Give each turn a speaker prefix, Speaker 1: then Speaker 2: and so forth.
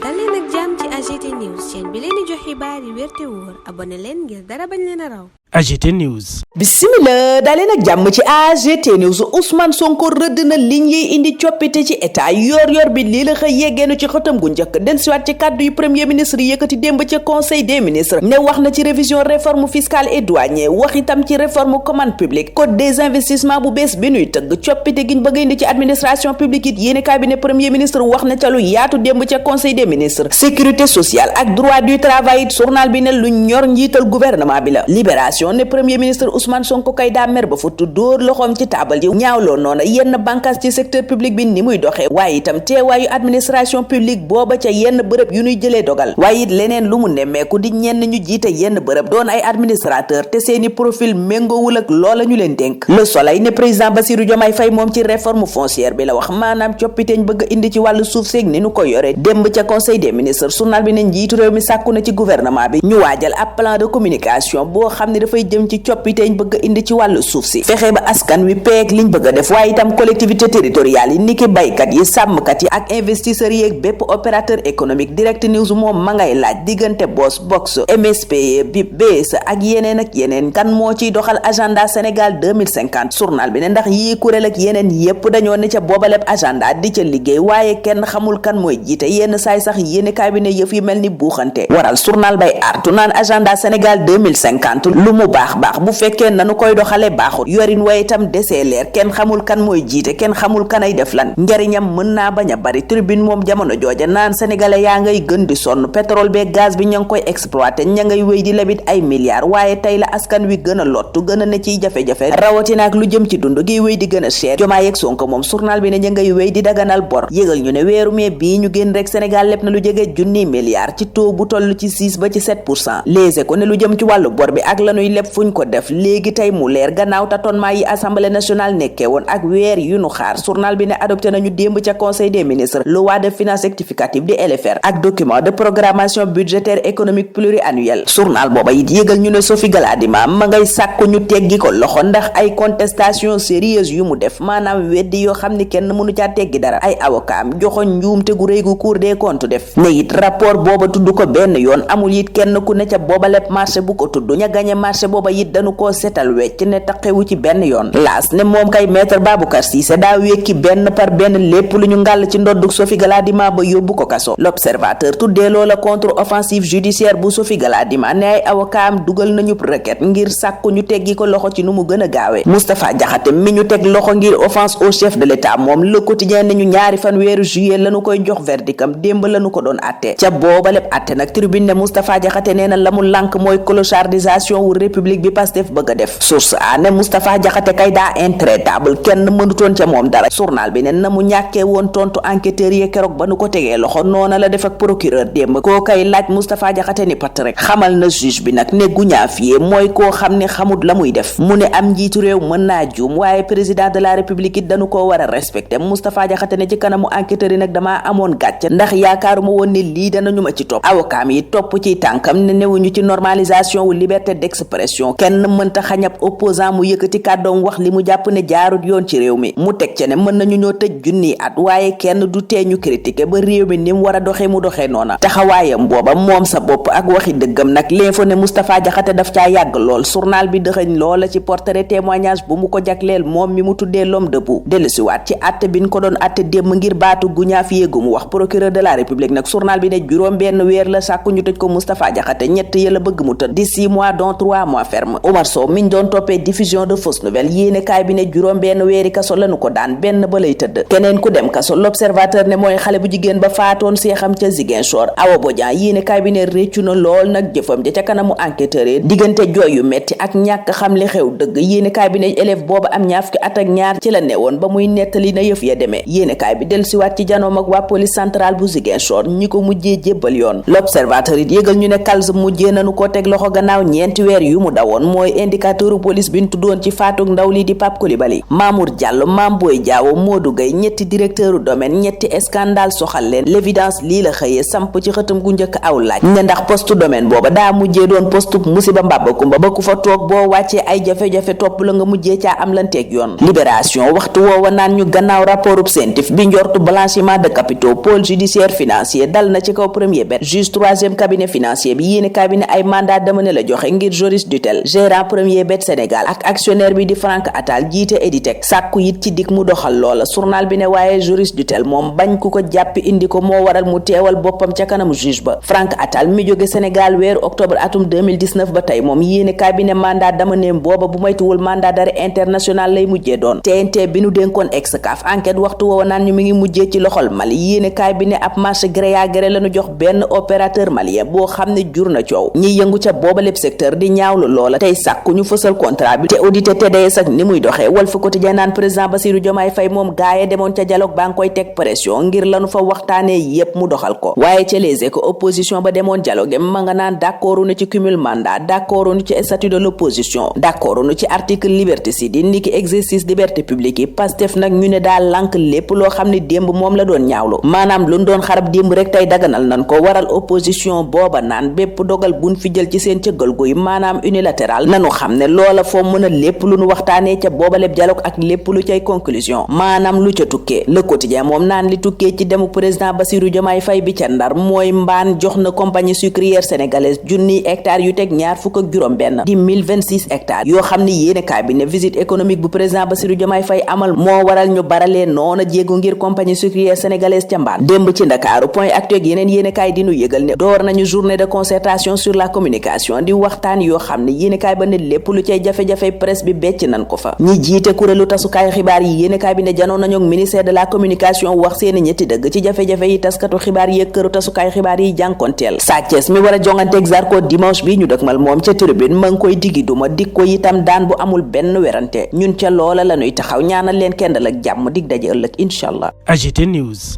Speaker 1: dal leen ak jàmm ci AGT News chaîne bi leen di jox xibaar yi wér te wóor abonné leen ngir dara bañ leen a raw.
Speaker 2: AGT News.
Speaker 3: Bismillah dalee nag jàmm ci AGT News. Ousmane Sonko rëdd na liñ yi indi coppite ci état yor bi lii la xëy yeggeenu ci xëtam gu njëkk dellusiwaat ci kàddu yu premier ministre yëkkati démb ca conseil des ministres ne wax na ci révision réforme fiscale et douanier wax itam ci réforme commande publique code des investissements bu bees bi nuy tëgg coppite giñ bëgg indi ci administration publique it yéeni cabinet premier ministre wax na ca lu yaatu démb ca conseil des ministres sécurité sociale ak droit du travail it journal bi ne lu ñor njiital gouvernement bi la libération ne premier ministre Ousmane Sonko kay daa mer ba futt dóor loxoom ci taabal ji ñaawloo noona yenn bànqaas ci secteur public bi ni muy doxee waaye itam teewaayu administration publique booba ca yenn bërëb yu ñuy jëlee dogal waaye it leneen lu mu nemmeeku di ñenn ñu jiite yenn bërëb doon ay administrateur te seeni profil méngoowul ak loola ñu leen dénk Le Soleil ne président Bassirou Diomaye Faye moom ci réforme foncière bi la wax maanaam coppiteeñ bëgg indi ci wàllu suuf seeg ni nu ko yore démb ca conseil des ministres journal bi ne njiitu réew mi sàkku na ci gouvernement bi ñu waajal ab plan de communication boo xam ne dafay jëm ci coppiteeñ bëgg indi ci wàllu suuf si fexe ba askan wi peeg liñ bëgg a def waaye itam collectivité territoriale yi niki baykat yi sàmmkat yi ak investisseurs yi ak bépp opérateur économique Direct News moom ma ngay laaj diggante Box MSP BIP BS ak yeneen kan moo ciy doxal agenda Sénégal 2050 journal bi ne ndax yii kuréel ak yeneen yépp dañoo ne ca boobaleb agenda di ca liggéey waaye kenn xamul kan mooy jiite yenn saay sax yéeni kaay bi ne yëf yi mel ni buuxante waral journal bay artu naan agenda Sénégal 2050 lu mu baax bu fekkee nanu koy doxale baaxut yorin wa itam desee leer kenn xamul kan mooy jiite kenn xamul kanay def lan njariñam mën naa bañ a bari tribune moom jamono jooja naan sénégalais yaa ngay gën di sonn pétrole bee gaz bi ña ngi koy exploité ña ngay wéy di lebit ay milliards waaye tey la askan wi gën a lottu gën a ne ciy jafe-jafe rawatina ak lu jëm ci dund gi wéy di gën a cher Diomaye ak Sonko moom journal bi ne ña ngay wéy di daganal bor yëgal ñu ne weeru mee bii ñu génn rek Sénégal lépp na lu jege junni milliards ci taux bu toll ci 6 ba ci 7% léegi ko ne lu jëm ci wàllu bor bi ak lanuy lépp fuñ ko def léegi tey mu leer gannaaw tâtonnement yi assemblée nationale nekkee woon ak weer yu nu xaar journal bi ne adopté nañu démb ca conseil des ministres loi de finances rectificative di LFR ak document de programmation budgétaire économique pluriannuelle journal booba it yëgal ñu ne Sophie Gladima ma ngay sàkku ñu teggi ko loxo ndax ay contestation sérieuse yu mu def maanaam weddi yoo xam ni kenn mënu caa teggi dara ay avocat am joxoñ njuumte gu rëy gu cour des comptes def ne it rapport booba tudd ko benn yoon amul it kenn ku ne ca booba lépp marché bu ko tudd ña gañe marché booba it dañu koo setal wecc ne taqewu ci benn yoon laas ne moom kay maître Baboucar Cissé daa wekki benn par benn lépp lu ñu ngàll ci ndoddug Sophie Gladima ba yóbbu ko kaso l'observateur tuddee loola contre offensive judiciaire bu Sophie Gladima ne ay avocat am dugal nañu requête ngir sàkku ñu teggi ko loxo ci nu mu gën a gaawee Moustapha Diakhaté mi ñu teg loxo ngir offense au chef de l'état moom le quotidien ne ñu ñaari fan weeru juillet lañu koy jox verdictam démb lañu ko doon atte ca booba lépp atte nag tribune ne Moustapha Diakhaté nee na la mu lànk mooy clochardisation wu république bi Pastef bëgg a def source a ne Moustapha Diakhaté kay daa intraitable kenn mënutoon ca moom dara journal bi ne na mu ñàkkee woon tontu enquêteurs yi keroog ba nu ko tegee loxo noona la def ak procureur démb koo kay laaj Moustapha Diakhaté ni pat rek xamal na juge bi nag ne guñaafiye mooy koo xam ne xamut la muy def mu ne am njiitu réew mën naa juum waaye président de la république it dañu koo war a respecté Moustapha Diakhaté ne ci kanamu enquêteurs yi nag damaa amoon gàcc ndax yaakaaruma woon ne lii danañu ma ci topp avocat yi topp ci tànkam ne newuñu ci normalisation wu liberté d'expression kenn mënta xañab opposant mu yëkkati kàddoom wax li mu jàpp ne jaarut yoon ci réew mi mu teg ca ne mën nañu ñoo tëj junniy at waaye kenn du tee ñu critiquer ba réew mi ni mu war a doxee mu doxee noona taxawaayam booba moom sa bopp ak waxi dëggam nag l'info ne Moustapha Diakhaté daf caa yàgg lool journal bi dëxëñ loola ci portrait témoignage bu mu ko jagleel moom mi mu tuddee l'homme debout dellusiwaat ci àtte bi ñu ko doon àtte démb ngir baatu guñaaf yéegu mu wax procureur de la république nag journal bi ne juróom benn weer la sàkku ñu tëj ko Moustapha Diakhaté ñett ya la bëgg mu tëdd di 6 mois dont 3 mois ferme Omar Sow miñ doon toppee diffusion de fausses nouvelles yéene kaay bi ne juróom benn weeri kaso lañu ko daan benn ba lay tëdd keneen ku dem kaso l'observateur ne mooy xale bu jigéen ba faatoon seexam ca Ziguinchor Awa Bodian yéene kaay bi ne réccu na lool nag jëfam ja ca kanamu enquêteur yi diggante jooy yu metti ak ñàkk xam li xew dëgg yéene kaay bi ne élève booba am ñaar fukki at ak ñaar ci la newoon ba muy nettali na yëf ya demee yéene kaay bi dellusiwaat ci janoom ak waa police centrale bu Ziguinchor ñi ko mujjee jébbal yoon l'observateur it yëgal ñu ne Calz mujjee nañu ko teg loxo gannaaw ñeenti weer yu mu dawoon mooy indicateur police bi ñu tuddoon ci faatuk ndaw li di Pape Coulibaly Mamour Diallo Mame Boye Diao Modou Gueye ñetti directeur domaine ñetti scandale soxal leen l'évidence lii la xëyee samp ci xëtam gu njëkk aw laaj ne ndax poste domaine booba daa mujjee doon poste musiba mbàbba kumba ba ku fa toog boo wàccee ay jafe-jafe topp la nga mujjee caa am lanteeg yoon. Libération waxtu woowa naan ñu gannaaw rapportub CENTIF bi njortu blanchiment de capitaux pôle judiciaire financier dal na ci kaw premier bet juge troisième cabinet financier bi yéene cabinet ay mandat d'amener la joxe ngir Joris Dutel gérant premier bet Sénégal ak actionnaire bi di Franck Attal jiite Editec sàkku it ci dik mu doxal loola journal bi ne waaye Joris Dutel moom bañ ku ko jàppi indi ko moo waral mu teewal boppam ca kanamu juge ba. Franck Attal mi jóge Sénégal weeru octobre atum 2019 ba tey moom yéene cabinet mandat d'amener booba bu moytuwul mandat d'arrêt international lay mujjee doon. TNT bi nu dénkoon Excaf enquête waxtu woowa naan ñu mi ngi mujjee ci loxol Mali yéene cabinet ab marché gré à gré lañu jox benn opérateur malien boo xam ne jur na coow ñi yëngu ca booba lépp secteur di ñaawlu loola tey sàkku ñu fësal contrat bi te audité TDS ak ni muy doxee Walf Quotidien naan président Bassirou Diomaye Faye moom gaaye demoon ca dialogue baa ngi koy teg pression ngir lanu fa waxtaanee yépp mu doxal ko waaye ca Les Échos opposition ba demoon dialogue ma nga naan d'accordu na ci cumul mandat d'accordu na ci statut de l'opposition d'accordu na ci article liberticide yi niki exercice liberté publique yi Pastef nag ñu ne daal lànk lépp loo xam ne démb moom la doon ñaawlu maanaam lu doon xarab démb rek tey daganal nan ko waral opposition booba naan bépp dogal buñ fi jël ci seen cëggal guy maanaam unilatéral nanu xam ne loola foo mën a lépp lu nu waxtaanee ca boobaleb dialogue ak lépp lu cay conclusion maanaam lu ca tukkee Le Quotidien moom naan li tukkee ci demu président Bassirou Diomaye Faye bi ca Ndar mooy mbaan jox na compagnie sucrière sénégalaise junniy hectares yu teg ñaar fukk ak juróom benn di 1026 hectares yoo xam ne yéene cabinet visite économique bu président Bassirou Diomaye Faye amal moo waral ñu baralee noona jéego ngir compagnie sucrière sénégalaise ca mbaan démb ci Ndakaaru point actu ak yeneen yéenekaay di nu yëgal ne door nañu journée de concertation sur la communication di waxtaan yoo xam ne yéenekaay ba ne lépp lu cay jafe-jafe presse bi becc nan ko fa ñi jiite kuréelu tasukaay xibaar yi yéenekaay bi ne janoon nañu ak ministère de la communication wax seeni ñetti dëgg ci jafe-jafe yi taskatu xibaar yi ak këru tasukaay xibaar yi jànkonteel Sa Thiès mi war a jonganteeg Zarko dimanche bi ñu dëkmal moom ca tribune ma ngi koy diggi duma dig ko itam daan bu amul benn werante ñun ca loola lañuy taxaw ñaanal leen kendal ak jàmm dig daje ëllëg incha allah.
Speaker 2: AGT News.